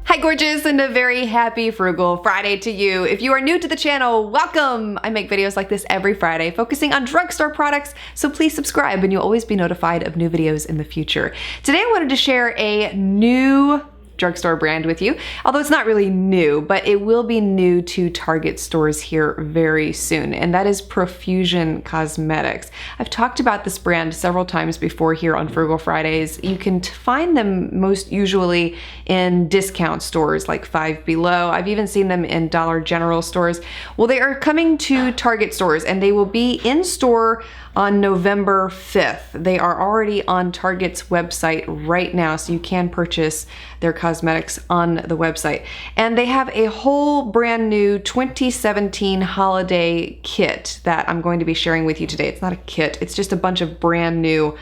Hi gorgeous, and a very happy Frugal Friday to you. If you are new to the channel, welcome! I make videos like this every Friday focusing on drugstore products, so please subscribe and you'll always be notified of new videos in the future. Today I wanted to share a new drugstore brand with you, although it's not really new, but it will be new to Target stores here very soon, and that is Profusion Cosmetics. I've talked about this brand several times before here on Frugal Fridays. You can find them most usually in discount stores like Five Below. I've even seen them in Dollar General stores. Well, they are coming to Target stores and they will be in store on November 5th. They are already on Target's website right now, so you can purchase their cosmetics on the website. And they have a whole brand new 2017 holiday kit that I'm going to be sharing with you today. It's not a kit, it's just a bunch of brand new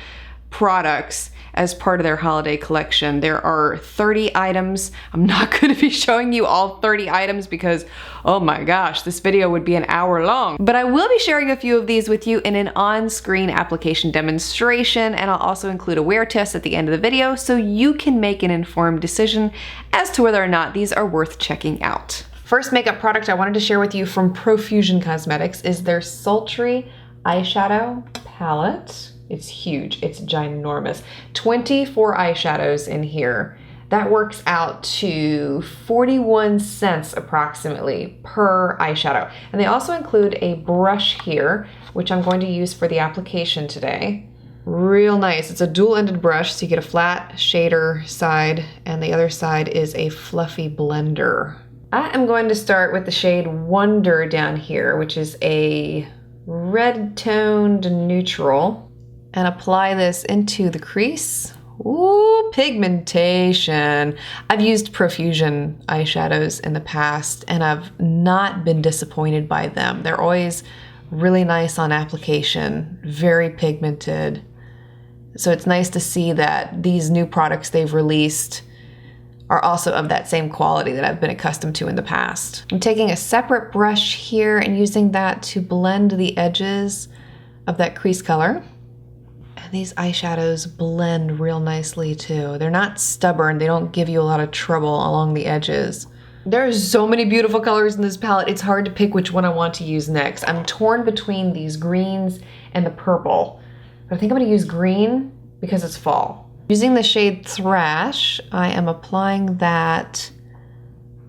products as part of their holiday collection. There are 30 items. I'm not going to be showing you all 30 items because, oh my gosh, this video would be an hour long. But I will be sharing a few of these with you in an on-screen application demonstration, and I'll also include a wear test at the end of the video so you can make an informed decision as to whether or not these are worth checking out. First makeup product I wanted to share with you from Profusion Cosmetics is their Sultry eyeshadow palette. It's huge, it's ginormous. 24 eyeshadows in here. That works out to 41 cents approximately per eyeshadow. And they also include a brush here, which I'm going to use for the application today. Real nice. It's a dual-ended brush, so you get a flat shader side, and the other side is a fluffy blender. I am going to start with the shade Wonder down here, which is a red-toned neutral, and apply this into the crease. Ooh, pigmentation. I've used Profusion eyeshadows in the past and I've not been disappointed by them. They're always really nice on application, very pigmented. So it's nice to see that these new products they've released are also of that same quality that I've been accustomed to in the past. I'm taking a separate brush here and using that to blend the edges of that crease color. And these eyeshadows blend real nicely too. They're not stubborn, they don't give you a lot of trouble along the edges. There are so many beautiful colors in this palette, it's hard to pick which one I want to use next. I'm torn between these greens and the purple. But I think I'm gonna use green because it's fall. Using the shade Thrash, I am applying that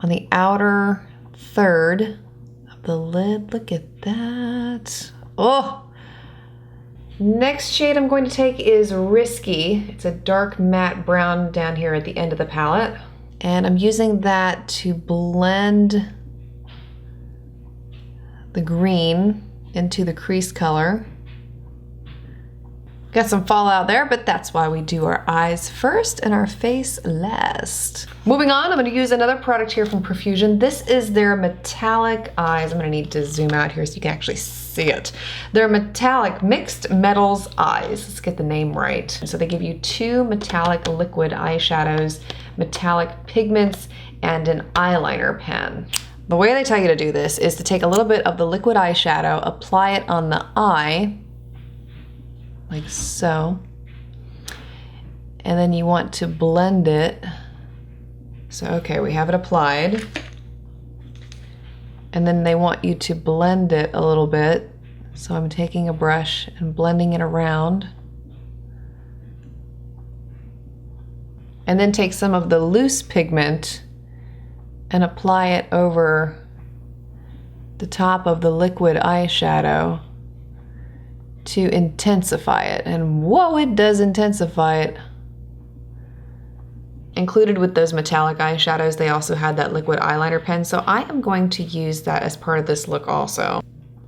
on the outer third of the lid. Look at that. Oh! Next shade I'm going to take is Risky. It's a dark matte brown down here at the end of the palette. And I'm using that to blend the green into the crease color. Got some fallout there, but that's why we do our eyes first and our face last. Moving on, I'm gonna use another product here from Profusion. This is their metallic eyes. I'm gonna need to zoom out here so you can actually see it. They're metallic mixed metals eyes. Let's get the name right. So they give you two metallic liquid eyeshadows, metallic pigments, and an eyeliner pen. The way they tell you to do this is to take a little bit of the liquid eyeshadow, apply it on the eye, like so, and then you want to blend it. So okay, we have it applied, and then they want you to blend it a little bit. So I'm taking a brush and blending it around, and then take some of the loose pigment and apply it over the top of the liquid eyeshadow to intensify it. And whoa, it does intensify it. Included with those metallic eyeshadows, they also had that liquid eyeliner pen, so I am going to use that as part of this look also.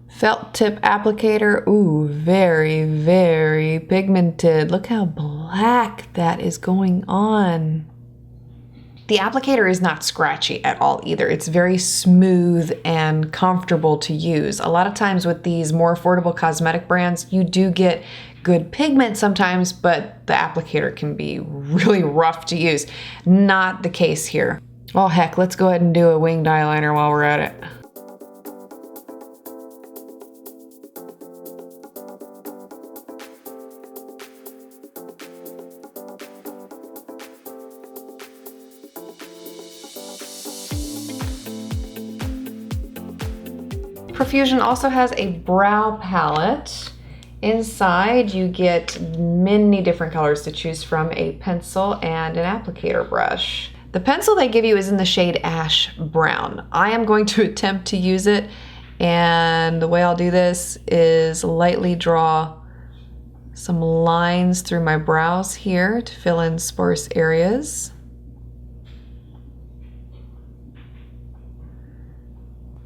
Felt tip applicator, ooh, very, very pigmented. Look how black that is going on. The applicator is not scratchy at all either. It's very smooth and comfortable to use. A lot of times with these more affordable cosmetic brands, you do get good pigment sometimes, but the applicator can be really rough to use. Not the case here. Oh heck, let's go ahead and do a winged eyeliner while we're at it. Profusion also has a brow palette. Inside you get many different colors to choose from, a pencil and an applicator brush. The pencil they give you is in the shade Ash Brown. I am going to attempt to use it, and the way I'll do this is lightly draw some lines through my brows here to fill in sparse areas.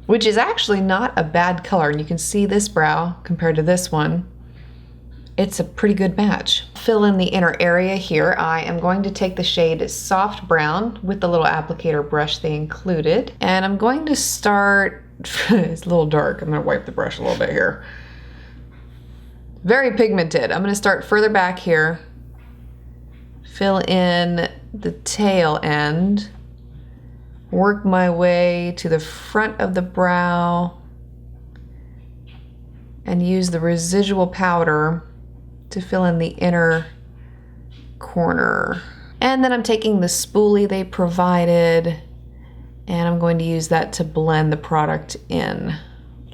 Which is actually not a bad color, and you can see this brow compared to this one. It's a pretty good match. Fill in the inner area here. I am going to take the shade Soft Brown with the little applicator brush they included. And I'm going to start, it's a little dark. I'm gonna wipe the brush a little bit here. Very pigmented. I'm gonna start further back here. Fill in the tail end. Work my way to the front of the brow. And use the residual powder to fill in the inner corner. And then I'm taking the spoolie they provided, and I'm going to use that to blend the product in.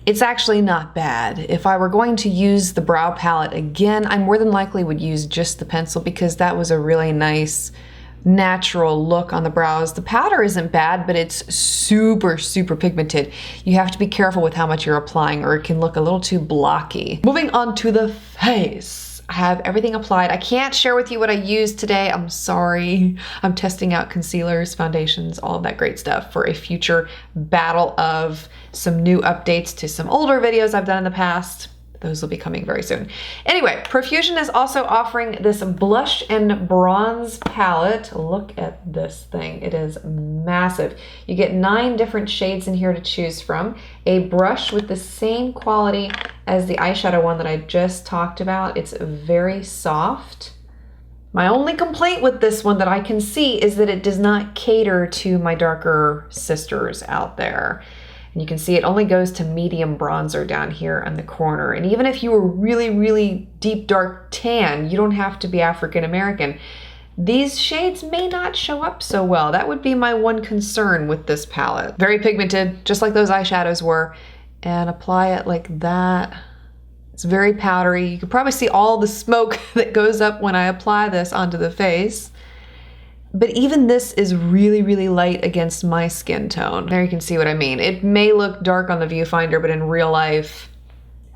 It's actually not bad. If I were going to use the brow palette again, I more than likely would use just the pencil because that was a really nice natural look on the brows. The powder isn't bad, but it's super, super pigmented. You have to be careful with how much you're applying or it can look a little too blocky. Moving on to the face. I have everything applied. I can't share with you what I used today. I'm sorry. I'm testing out concealers, foundations, all of that great stuff for a future battle of some new updates to some older videos I've done in the past. Those will be coming very soon. Anyway, Profusion is also offering this blush and bronze palette. Look at this thing. It is massive. You get 9 different shades in here to choose from. A brush with the same quality as the eyeshadow one that I just talked about. It's very soft. My only complaint with this one that I can see is that it does not cater to my darker sisters out there. And you can see it only goes to medium bronzer down here on the corner. And even if you were really, really deep dark tan, you don't have to be African American. These shades may not show up so well. That would be my one concern with this palette. Very pigmented, just like those eyeshadows were. And apply it like that. It's very powdery. You can probably see all the smoke that goes up when I apply this onto the face. But even this is really, really light against my skin tone. There you can see what I mean. It may look dark on the viewfinder, but in real life,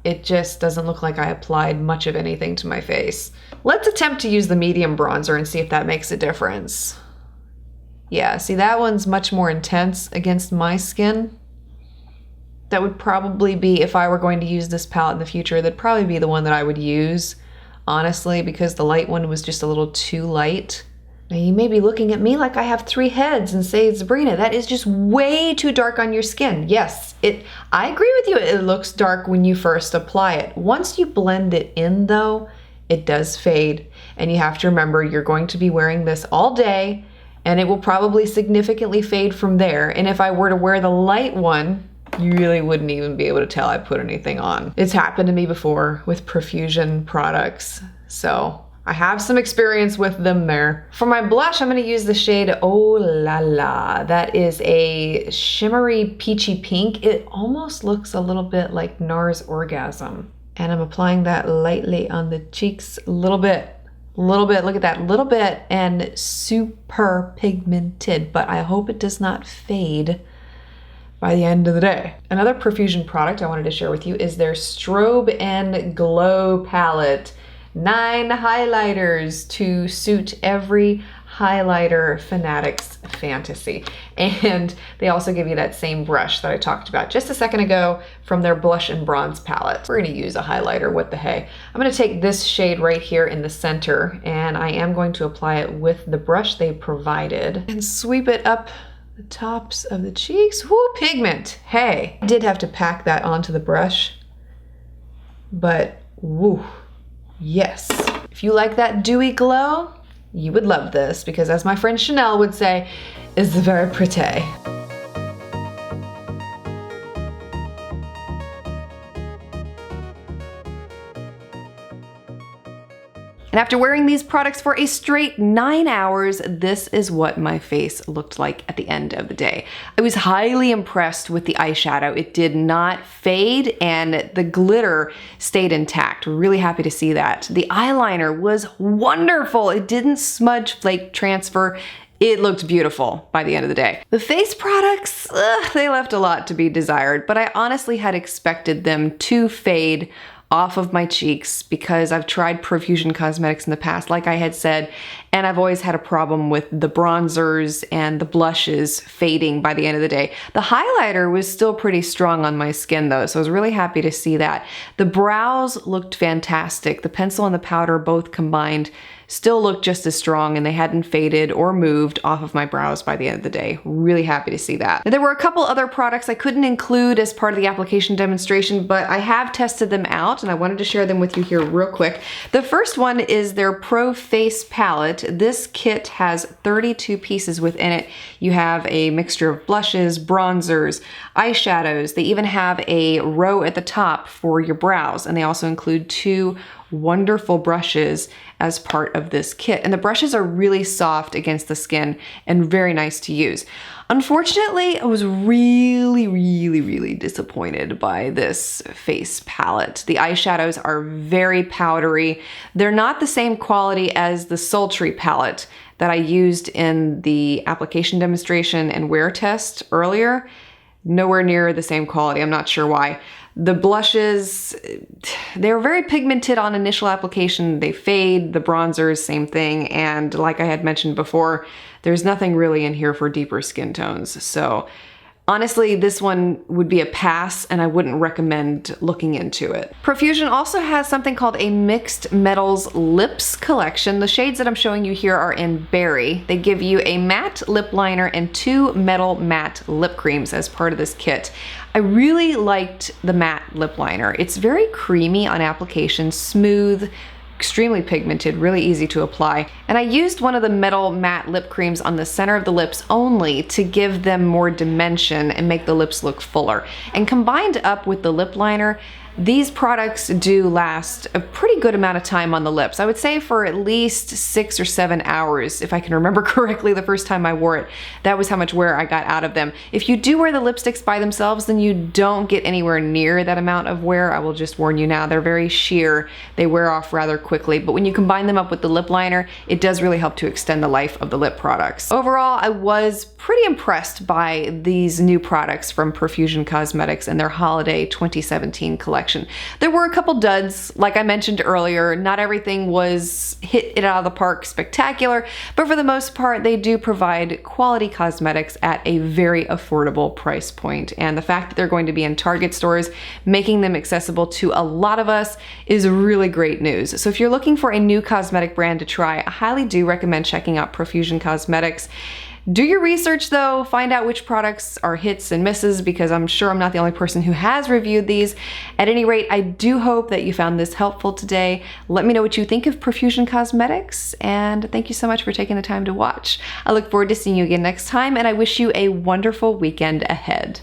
it just doesn't look like I applied much of anything to my face. Let's attempt to use the medium bronzer and see if that makes a difference. Yeah, see that one's much more intense against my skin. That would probably be, if I were going to use this palette in the future, that'd probably be the one that I would use, honestly, because the light one was just a little too light. Now you may be looking at me like I have 3 heads and say, Sabrina, that is just way too dark on your skin. Yes, I agree with you. It looks dark when you first apply it. Once you blend it in though, it does fade. And you have to remember you're going to be wearing this all day and it will probably significantly fade from there. And if I were to wear the light one, you really wouldn't even be able to tell I put anything on. It's happened to me before with Profusion products. So I have some experience with them there. For my blush, I'm gonna use the shade Oh La La. That is a shimmery peachy pink. It almost looks a little bit like NARS Orgasm. And I'm applying that lightly on the cheeks a little bit. Look at that, little bit, and super pigmented, but I hope it does not fade by the end of the day. Another Profusion product I wanted to share with you is their Strobe Glow palette. 9 highlighters to suit every highlighter fanatic's fantasy. And they also give you that same brush that I talked about just a second ago from their blush and bronze palette. We're gonna use a highlighter, what the hey. I'm gonna take this shade right here in the center and I am going to apply it with the brush they provided and sweep it up the tops of the cheeks. Whoo, pigment, hey. I did have to pack that onto the brush, but woo. Yes, if you like that dewy glow, you would love this because as my friend Chanel would say, it's very pretty. And after wearing these products for a straight 9 hours, this is what my face looked like at the end of the day. I was highly impressed with the eyeshadow. It did not fade and the glitter stayed intact. Really happy to see that. The eyeliner was wonderful. It didn't smudge, flake, transfer. It looked beautiful by the end of the day. The face products, they left a lot to be desired, but I honestly had expected them to fade off of my cheeks because I've tried Profusion cosmetics in the past, like I had said, and I've always had a problem with the bronzers and the blushes fading by the end of the day. The highlighter was still pretty strong on my skin though, so I was really happy to see that. The brows looked fantastic. The pencil and the powder both combined still looked just as strong and they hadn't faded or moved off of my brows by the end of the day. Really happy to see that. There were a couple other products I couldn't include as part of the application demonstration, but I have tested them out and I wanted to share them with you here real quick. The first one is their Pro Face Palette. This kit has 32 pieces within it. You have a mixture of blushes, bronzers, eyeshadows. They even have a row at the top for your brows, and they also include 2 wonderful brushes as part of this kit. And the brushes are really soft against the skin and very nice to use. Unfortunately, I was really disappointed by this face palette. The eyeshadows are very powdery. They're not the same quality as the Sultry palette that I used in the application demonstration and wear test earlier. Nowhere near the same quality. I'm not sure why. The blushes, they're very pigmented on initial application. They fade. The bronzers, same thing. And like I had mentioned before, there's nothing really in here for deeper skin tones. So honestly, this one would be a pass and I wouldn't recommend looking into it. Profusion also has something called a Mixed Metals Lips collection. The shades that I'm showing you here are in Berry. They give you a matte lip liner and 2 metal matte lip creams as part of this kit. I really liked the matte lip liner. It's very creamy on application, smooth, extremely pigmented, really easy to apply. And I used one of the metal matte lip creams on the center of the lips only to give them more dimension and make the lips look fuller. And combined up with the lip liner, these products do last a pretty good amount of time on the lips. I would say for at least 6 or 7 hours, if I can remember correctly the first time I wore it. That was how much wear I got out of them. If you do wear the lipsticks by themselves, then you don't get anywhere near that amount of wear. I will just warn you now, they're very sheer. They wear off rather quickly, but when you combine them up with the lip liner, it does really help to extend the life of the lip products. Overall, I was pretty impressed by these new products from Profusion Cosmetics and their Holiday 2017 collection. There were a couple duds, like I mentioned earlier. Not everything was hit it out of the park spectacular, but for the most part, they do provide quality cosmetics at a very affordable price point. And the fact that they're going to be in Target stores, making them accessible to a lot of us, is really great news. So if you're looking for a new cosmetic brand to try, I highly do recommend checking out Profusion Cosmetics. Do your research though, find out which products are hits and misses, because I'm sure I'm not the only person who has reviewed these. At any rate, I do hope that you found this helpful today. Let me know what you think of Profusion Cosmetics, and thank you so much for taking the time to watch. I look forward to seeing you again next time, and I wish you a wonderful weekend ahead.